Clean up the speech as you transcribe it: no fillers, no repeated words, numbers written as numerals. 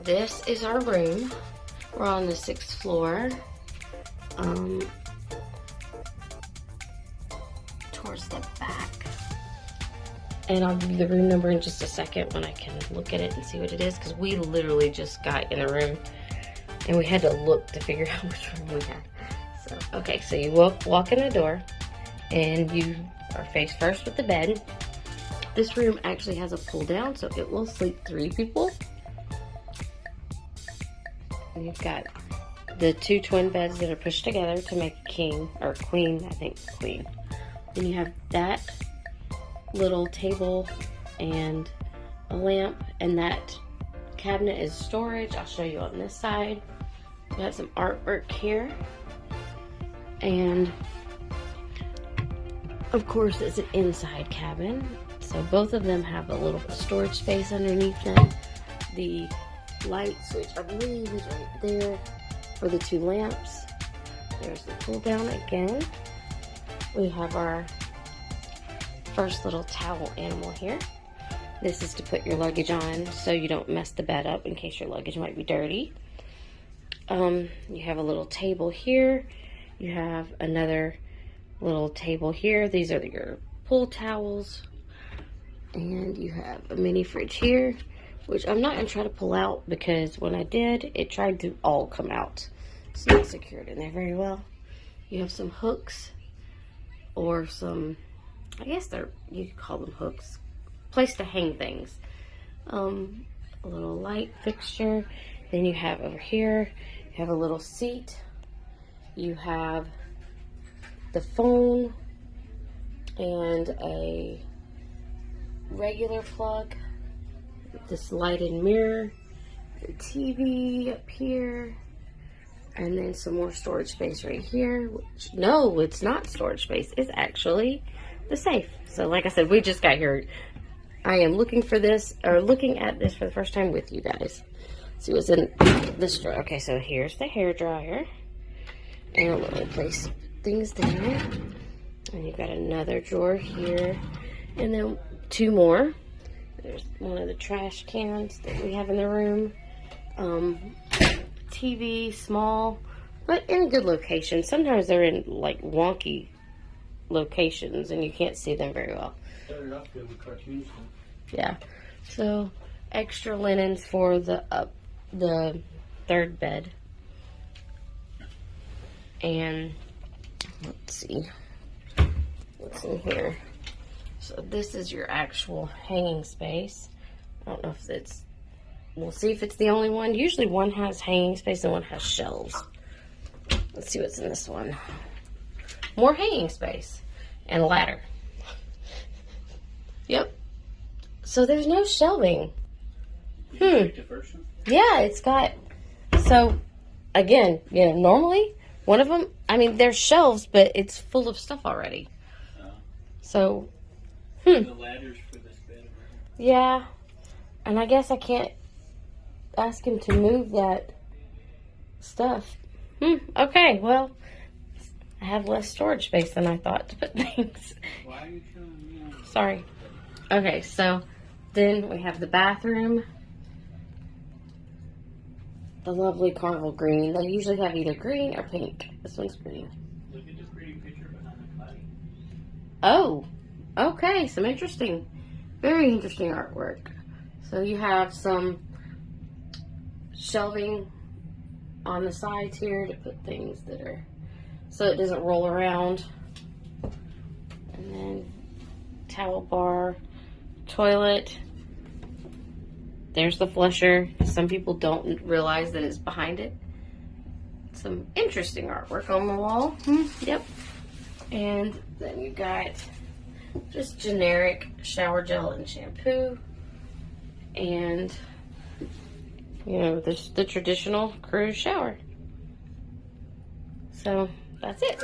this is our room. We're on the 6th floor. Towards the back. And I'll give you the room number in just a second when I can look at it and see what it is, because we literally just got in the room and we had to look to figure out which room we had. So, okay, so you walk in the door and you are faced first with the bed. This room actually has a pull down, so it will sleep 3 people. And you've got the 2 twin beds that are pushed together to make a king, or queen, I think queen. Then you have that little table and a lamp, and that cabinet is storage. I'll show you on this side. We have some artwork here, and of course it's an inside cabin, so both of them have a little storage space underneath them. The light switch, I believe, is right there for the 2 lamps. There's the pull down again. We have our first little towel animal here. This is to put your luggage on so you don't mess the bed up in case your luggage might be dirty. You have a little table here. You have another little table here. These are your pull towels. And you have a mini fridge here, which I'm not going to try to pull out because when I did, it tried to all come out. It's not secured in there very well. You have some hooks, or some, I guess you could call them hooks, place to hang things. A little light fixture. Then you have over here, you have a little seat. You have the phone and a regular plug. This lighted mirror, the TV up here, and then some more storage space right here. Which, no, it's not storage space. It's actually the safe. So like I said, we just got here. I am looking at this for the first time with you guys. See what's in this drawer. Okay, so here's the hair dryer. And let me place things down. And you've got another drawer here. And then 2 more. There's one of the trash cans that we have in the room. TV, small, but in a good location. Sometimes they're in like wonky locations and you can't see them very well. Started off good with cartoons. Yeah. So extra linens for the 3rd bed. And let's see what's in here. So this is your actual hanging space. I don't know if it's, we'll see if it's the only one. Usually one has hanging space and one has shelves. Let's see what's in this one. More hanging space and a ladder. Yep. So there's no shelving. Yeah, it's got, so again, normally one of them, I mean, there's shelves, but it's full of stuff already. So, The ladders for this bed. Yeah, and I guess I can't ask him to move that stuff. Okay, well, I have less storage space than I thought to put things. Why are you showing me? Sorry. Okay, so then we have the bathroom. The lovely Carnival green. They usually have either green or pink. This one's green. Look at the pretty picture behind the body. Oh, okay, very interesting artwork. So you have some shelving on the sides here to put things that are, so it doesn't roll around. And then towel bar, toilet. There's the flusher. Some people don't realize that it's behind it. Some interesting artwork on the wall. Yep. And then you got just generic shower gel and shampoo. And, there's the traditional cruise shower. So, that's it.